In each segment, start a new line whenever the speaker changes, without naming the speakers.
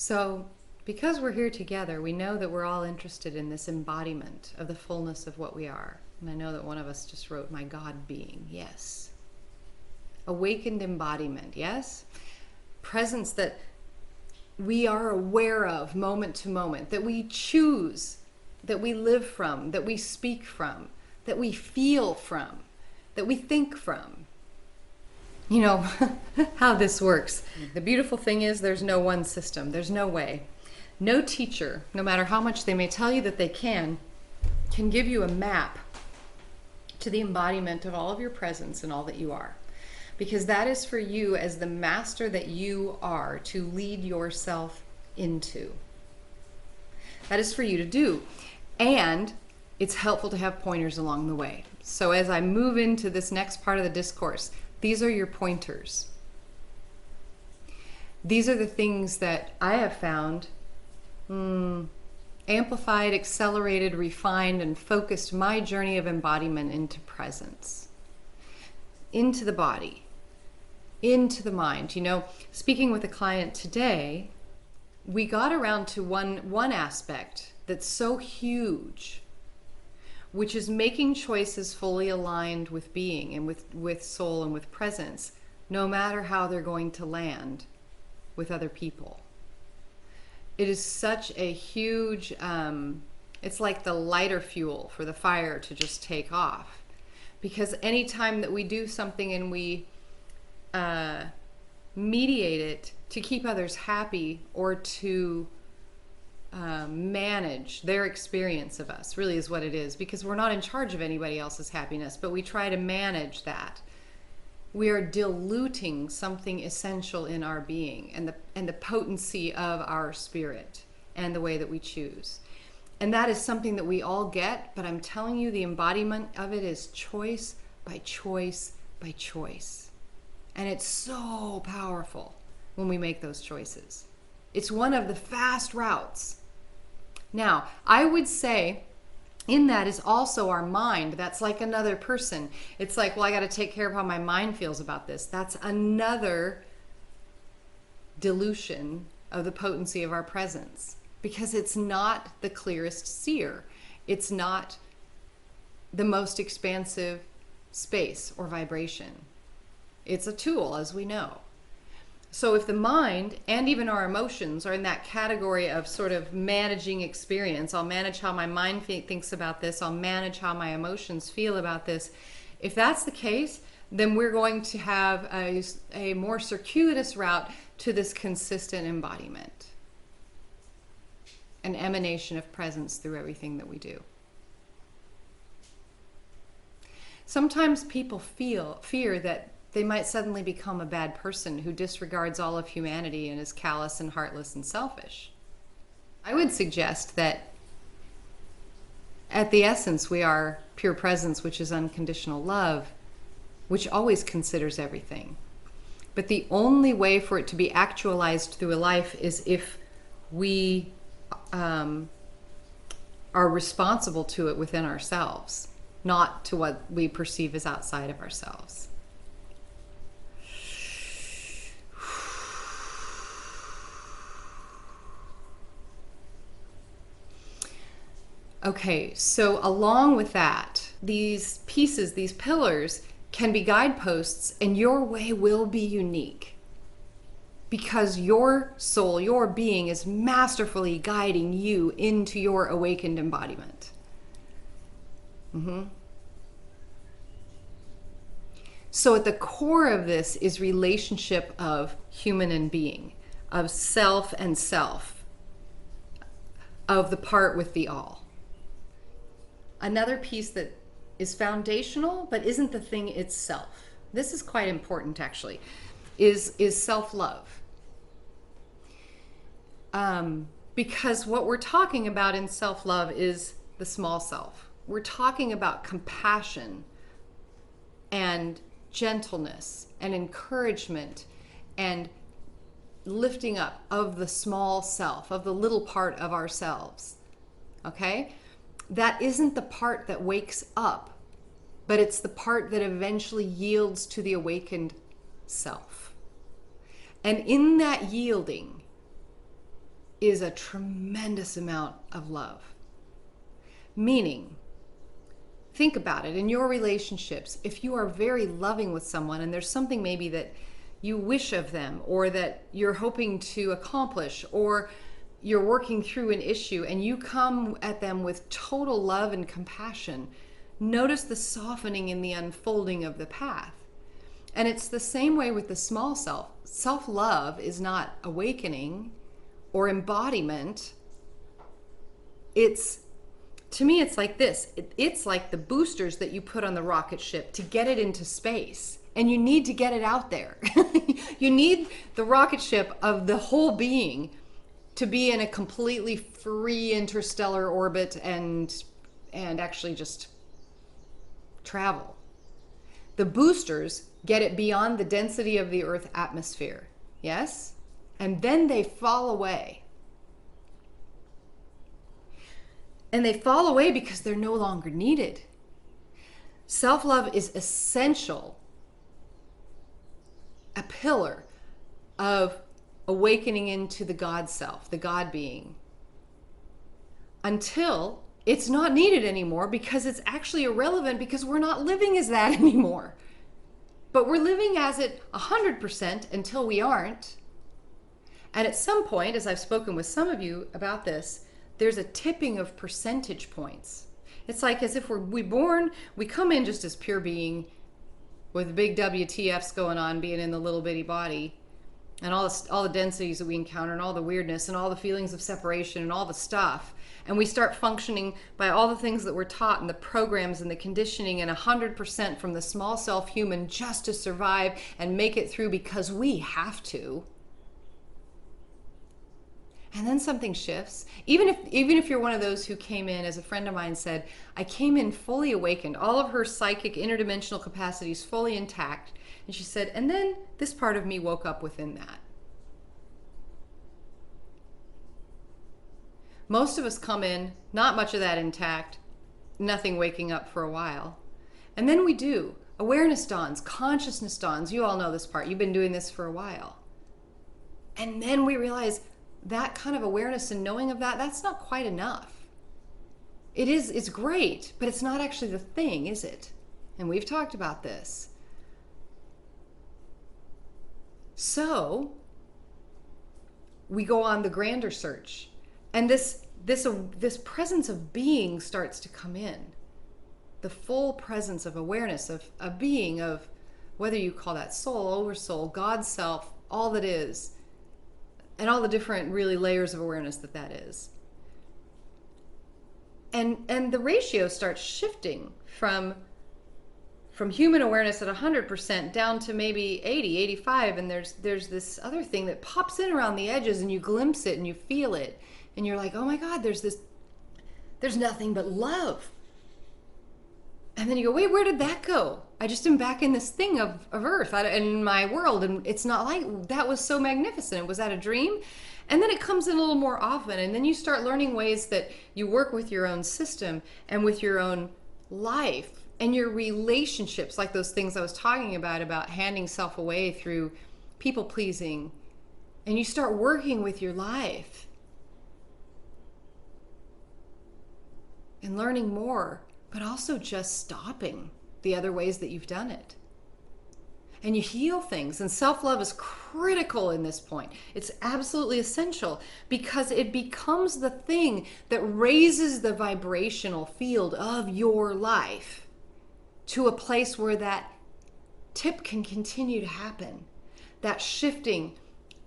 So, because we're here together, we know that we're all interested in this embodiment of the fullness of what we are. And I know that one of us just wrote, my God being. Yes. Awakened embodiment. Yes. Presence that we are aware of moment to moment, that we choose, that we live from, that we speak from, that we feel from, that we think from. You know how this works. The beautiful thing is there's no one system. There's no way. No teacher, no matter how much they may tell you that they can give you a map to the embodiment of all of your presence and all that you are. Because that is for you as the master that you are to lead yourself into. That is for you to do. And it's helpful to have pointers along the way. So as I move into this next part of the discourse, these are your pointers. These are the things that I have found amplified, accelerated, refined, and focused my journey of embodiment into presence, into the body, into the mind. You know, speaking with a client today, we got around to one aspect that's so huge, which is making choices fully aligned with being and with soul and with presence, no matter how they're going to land with other people. It is such a huge, it's like the lighter fuel for the fire to just take off. Because anytime that we do something and we mediate it to keep others happy or to manage their experience of us, really is what it is, because we're not in charge of anybody else's happiness, but we try to manage that. We are diluting something essential in our being and the potency of our spirit and the way that we choose. And that is something that we all get, but I'm telling you, the embodiment of it is choice by choice by choice. And it's so powerful when we make those choices. It's one of the fast routes. Now, I would say in that is also our mind. That's like another person. It's like, well, I got to take care of how my mind feels about this. That's another dilution of the potency of our presence, because it's not the clearest seer. It's not the most expansive space or vibration. It's a tool, as we know. So if the mind and even our emotions are in that category of sort of managing experience, I'll manage how my mind thinks about this, I'll manage how my emotions feel about this. If that's the case, then we're going to have a more circuitous route to this consistent embodiment, an emanation of presence through everything that we do. Sometimes people fear that they might suddenly become a bad person who disregards all of humanity and is callous and heartless and selfish. I would suggest that at the essence we are pure presence, which is unconditional love, which always considers everything. But the only way for it to be actualized through a life is if we are responsible to it within ourselves, not to what we perceive as outside of ourselves. Okay, so along with that, these pieces, these pillars can be guideposts, and your way will be unique because your soul, your being is masterfully guiding you into your awakened embodiment. So at the core of this is relationship of human and being, of self and self, of the part with the all. Another piece that is foundational but isn't the thing itself, this is quite important actually, is self-love. Because what we're talking about in self-love is the small self. We're talking about compassion and gentleness and encouragement and lifting up of the small self, of the little part of ourselves. Okay? That isn't the part that wakes up, but it's the part that eventually yields to the awakened self. And in that yielding, is a tremendous amount of love. Meaning, think about it in your relationships. If you are very loving with someone and there's something maybe that you wish of them or that you're hoping to accomplish, or you're working through an issue and you come at them with total love and compassion, notice the softening in the unfolding of the path. And it's the same way with the small self. Self-love is not awakening or embodiment. To me, it's like this. It's like the boosters that you put on the rocket ship to get it into space. And you need to get it out there. You need the rocket ship of the whole being to be in a completely free interstellar orbit and actually just travel. The boosters get it beyond the density of the Earth atmosphere. Yes? And then they fall away. And they fall away because they're no longer needed. Self-love is essential, a pillar of awakening into the God self, the God being, until it's not needed anymore, because it's actually irrelevant, because we're not living as that anymore. But we're living as it 100% until we aren't. And at some point, as I've spoken with some of you about this, there's a tipping of percentage points. It's like as if we come in just as pure being with big WTFs going on, being in the little bitty body, and all the densities that we encounter, and all the weirdness, and all the feelings of separation, and all the stuff. And we start functioning by all the things that we're taught, and the programs and the conditioning, and 100% from the small self human, just to survive and make it through because we have to. And then something shifts. Even if you're one of those who came in, as a friend of mine said, I came in fully awakened, all of her psychic interdimensional capacities fully intact. And she said, and then this part of me woke up within that. Most of us come in, not much of that intact, nothing waking up for a while. And then we do. Awareness dawns, consciousness dawns. You all know this part. You've been doing this for a while. And then we realize that kind of awareness and knowing of that, that's not quite enough. It's great, but it's not actually the thing, is it? And we've talked about this. So we go on the grander search, and this presence of being starts to come in. The full presence of awareness, of being, of whether you call that soul, oversoul, God self, all that is, and all the different really layers of awareness that is. And the ratio starts shifting from human awareness at 100% down to maybe 80, 85, and there's this other thing that pops in around the edges, and you glimpse it and you feel it, and you're like, oh my God, there's nothing but love. And then you go, wait, where did that go? I just am back in this thing of Earth, in my world, and it's not like that was so magnificent. Was that a dream? And then it comes in a little more often, and then you start learning ways that you work with your own system and with your own life and your relationships, like those things I was talking about handing self away through people pleasing, and you start working with your life and learning more, but also just stopping the other ways that you've done it. And you heal things, and self-love is critical in this point. It's absolutely essential, because it becomes the thing that raises the vibrational field of your life to a place where that tip can continue to happen, that shifting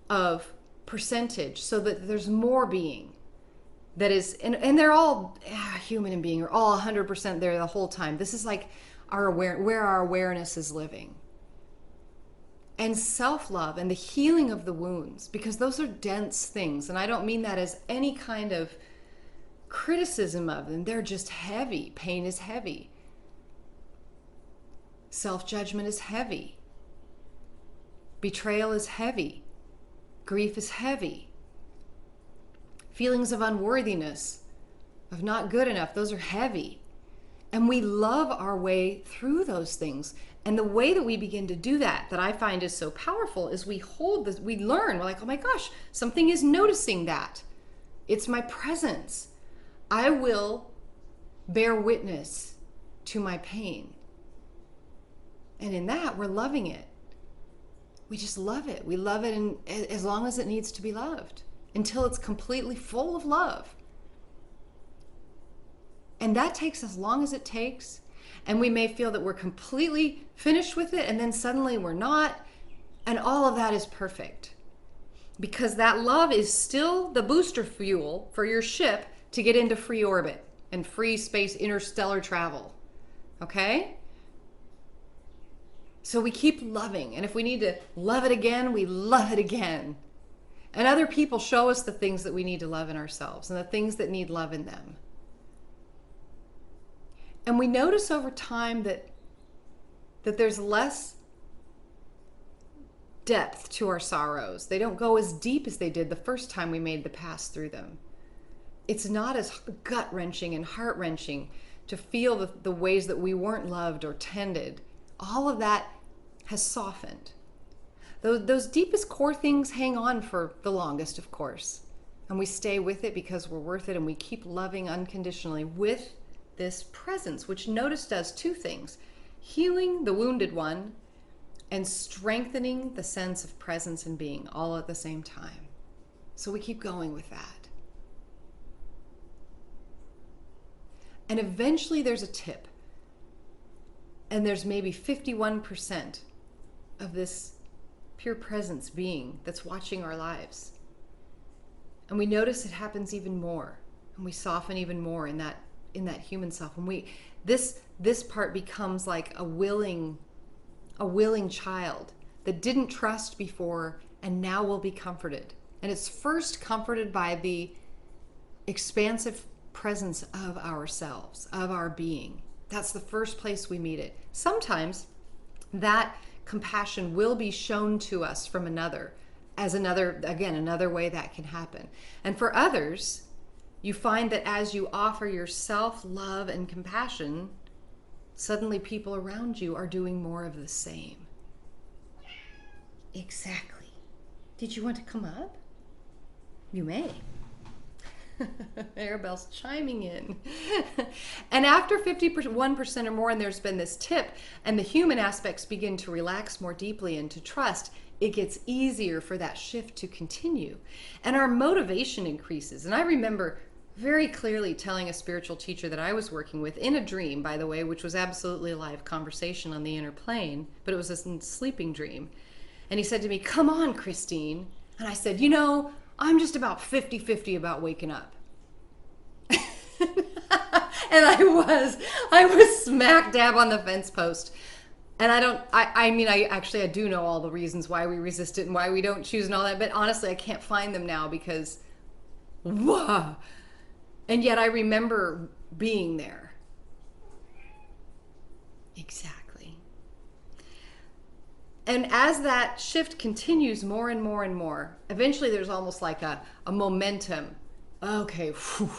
of percentage, so that there's more being that is, and they're all human and being are all 100% there the whole time. This is like where our awareness is living. And self-love and the healing of the wounds, because those are dense things, and I don't mean that as any kind of criticism of them. They're just heavy. Pain is heavy. Self-judgment is heavy. Betrayal is heavy. Grief is heavy. Feelings of unworthiness, of not good enough, those are heavy. And we love our way through those things. And the way that we begin to do that I find is so powerful, is we hold this, we learn, we're like, oh my gosh, something is noticing that. It's my presence. I will bear witness to my pain. And in that, we're loving it. We just love it. We love it as long as it needs to be loved, until it's completely full of love. And that takes as long as it takes. And we may feel that we're completely finished with it, and then suddenly we're not. And all of that is perfect. Because that love is still the booster fuel for your ship to get into free orbit and free space interstellar travel. Okay? So we keep loving. And if we need to love it again, we love it again. And other people show us the things that we need to love in ourselves and the things that need love in them. And we notice over time that there's less depth to our sorrows. They don't go as deep as they did the first time we made the pass through them. It's not as gut-wrenching and heart-wrenching to feel the ways that we weren't loved or tended. All of that has softened. Those deepest core things hang on for the longest, of course. And we stay with it because we're worth it, and we keep loving unconditionally with this presence, which notice does two things: healing the wounded one and strengthening the sense of presence and being all at the same time. So we keep going with that. And eventually there's a tip. And there's maybe 51% of this pure presence being that's watching our lives. And we notice it happens even more. And we soften even more in that human self. And this part becomes like a willing child that didn't trust before and now will be comforted. And it's first comforted by the expansive presence of ourselves, of our being. That's the first place we meet it. Sometimes that compassion will be shown to us from another, as another way that can happen. And for others, you find that as you offer yourself love and compassion, suddenly people around you are doing more of the same. Exactly. Did you want to come up? You may. Arabelle's chiming in. And after 51% or more, and there's been this tip, and the human aspects begin to relax more deeply and to trust, it gets easier for that shift to continue. And our motivation increases. And I remember very clearly telling a spiritual teacher that I was working with in a dream, by the way, which was absolutely a live conversation on the inner plane, but it was a sleeping dream. And he said to me, "Come on, Christine." And I said, I'm just about 50-50 about waking up. And I was smack dab on the fence post. And I do know all the reasons why we resist it and why we don't choose and all that, but honestly, I can't find them now because, whoa. And yet I remember being there. Exactly. And as that shift continues more and more and more, eventually there's almost like a momentum. Okay, whew.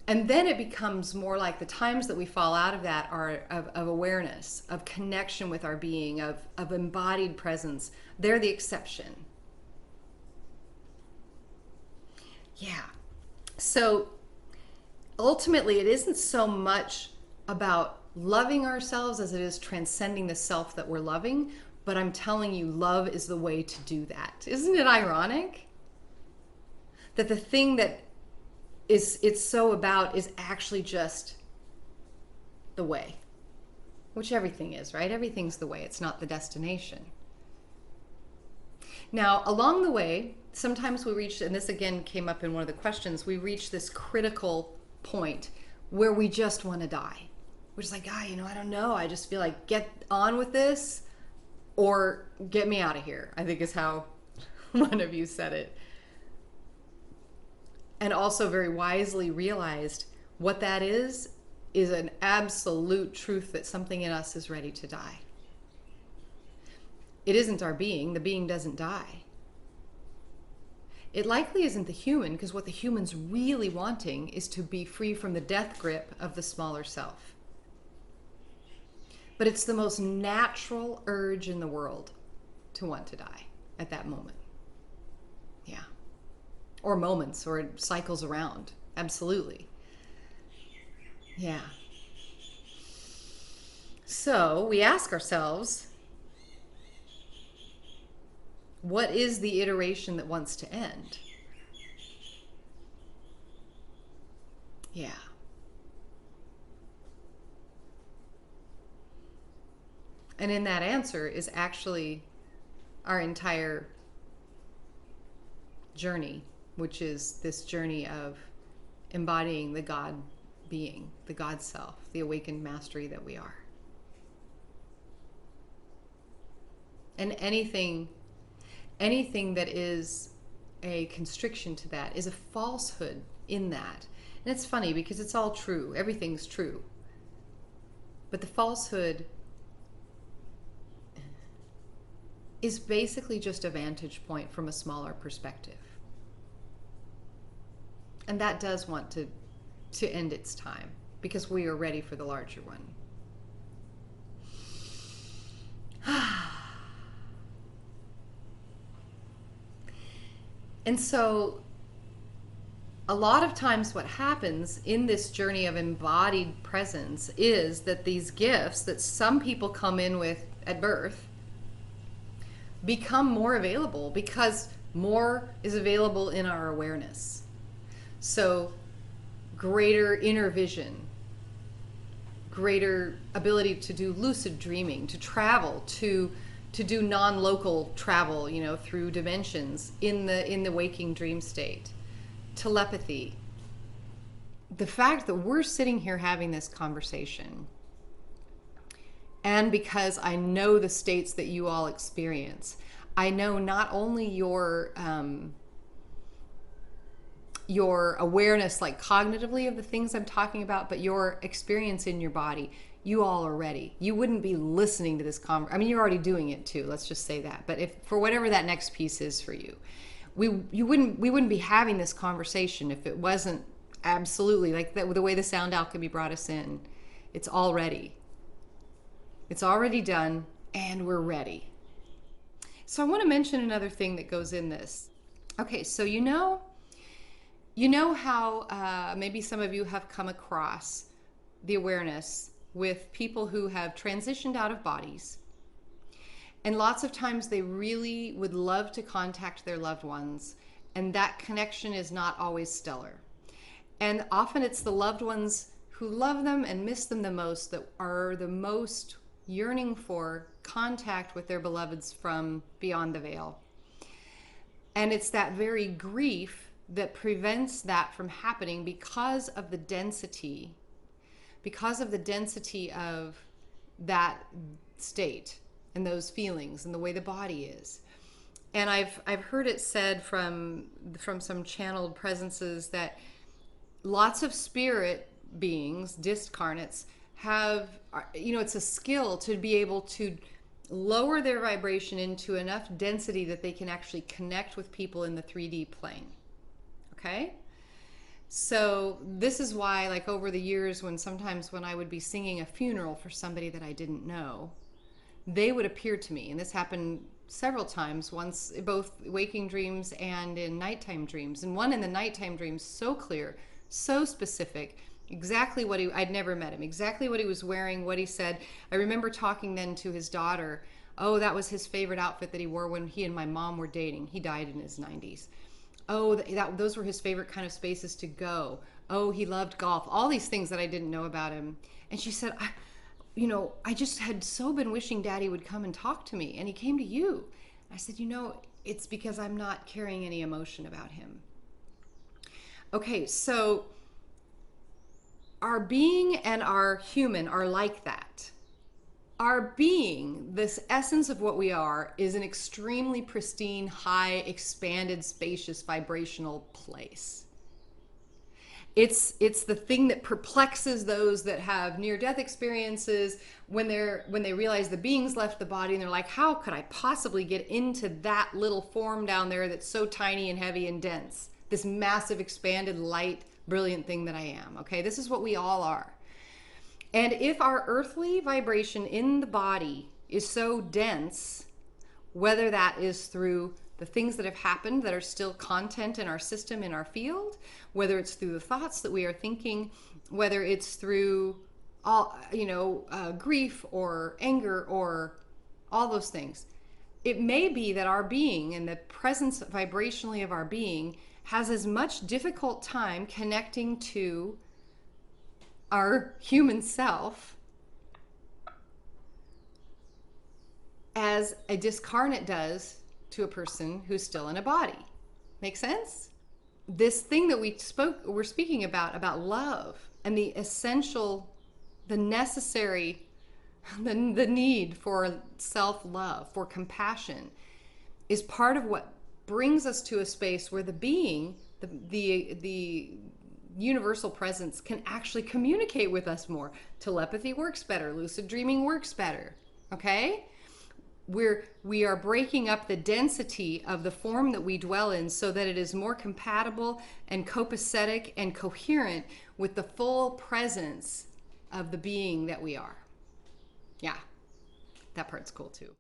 And then it becomes more like the times that we fall out of that are of awareness, of connection with our being, of embodied presence. They're the exception. Yeah. So ultimately, it isn't so much about loving ourselves as it is transcending the self that we're loving, but I'm telling you, love is the way to do that. Isn't it ironic? That the thing that it's so about is actually just the way, which everything is, right? Everything's the way. It's not the destination. Now, along the way, sometimes we reach, and this again came up in one of the questions, we reach this critical point where we just want to die. We're just like, I don't know. I just feel like get on with this or get me out of here, I think is how one of you said it. And also very wisely realized what that is an absolute truth that something in us is ready to die. It isn't our being. The being doesn't die. It likely isn't the human, because what the human's really wanting is to be free from the death grip of the smaller self. But it's the most natural urge in the world to want to die at that moment. Yeah. or moments, or it cycles around. Absolutely. Yeah. So we ask ourselves, what is the iteration that wants to end? Yeah. And in that answer is actually our entire journey, which is this journey of embodying the God being, the God self, the awakened mastery that we are. And anything that is a constriction to that is a falsehood in that. And it's funny because it's all true. Everything's true. But the falsehood is basically just a vantage point from a smaller perspective. And that does want to end its time because we are ready for the larger one. And so a lot of times what happens in this journey of embodied presence is that these gifts that some people come in with at birth become more available because more is available in our awareness. So greater inner vision, greater ability to do lucid dreaming, to travel, to do non-local travel, through dimensions in the waking dream state, telepathy. The fact that we're sitting here having this conversation, and because I know the states that you all experience, I know not only your awareness, like cognitively, of the things I'm talking about, but your experience in your body. You all are ready. You wouldn't be listening to this conversation. I mean, you're already doing it too. Let's just say that. But if for whatever that next piece is for you, we wouldn't be having this conversation if it wasn't absolutely like that. The way the sound alchemy brought us in, it's already done, and we're ready. So I want to mention another thing that goes in this. Okay, so you know how maybe some of you have come across the awareness with people who have transitioned out of bodies, and lots of times they really would love to contact their loved ones, and that connection is not always stellar. And often it's the loved ones who love them and miss them the most that are the most yearning for contact with their beloveds from beyond the veil. And it's that very grief that prevents that from happening because of the density of that state and those feelings and the way the body is. And I've heard it said from some channeled presences that lots of spirit beings, discarnates, have, it's a skill to be able to lower their vibration into enough density that they can actually connect with people in the 3D plane. Okay? So this is why, like, over the years, sometimes when I would be singing a funeral for somebody that I didn't know, they would appear to me. And this happened several times, once both waking dreams and in nighttime dreams. And one in the nighttime dreams, so clear, so specific, exactly what I'd never met him, exactly what he was wearing, what he said. I remember talking then to his daughter. Oh, that was his favorite outfit that he wore when he and my mom were dating. He died in his 90s. Oh, those were his favorite kind of spaces to go. Oh, he loved golf. All these things that I didn't know about him. And she said, I just had so been wishing Daddy would come and talk to me, and he came to you. I said, it's because I'm not carrying any emotion about him. Okay, so our being and our human are like that. Our being, this essence of what we are, is an extremely pristine, high, expanded, spacious, vibrational place. It's the thing that perplexes those that have near-death experiences when they realize the being's left the body, and they're like, how could I possibly get into that little form down there that's so tiny and heavy and dense? This massive, expanded, light, brilliant thing that I am. Okay, this is what we all are. And if our earthly vibration in the body is so dense, whether that is through the things that have happened that are still content in our system, in our field, whether it's through the thoughts that we are thinking, whether it's through all, grief or anger or all those things. It may be that our being and the presence vibrationally of our being has as much difficult time connecting to our human self as a discarnate does to a person who's still in a body. Make sense? This thing that we're speaking about love and the essential, the necessary, the need for self-love, for compassion, is part of what brings us to a space where the being, the universal presence, can actually communicate with us more. Telepathy works better. Lucid dreaming works better. Okay? We are breaking up the density of the form that we dwell in so that it is more compatible and copacetic and coherent with the full presence of the being that we are. Yeah, that part's cool too.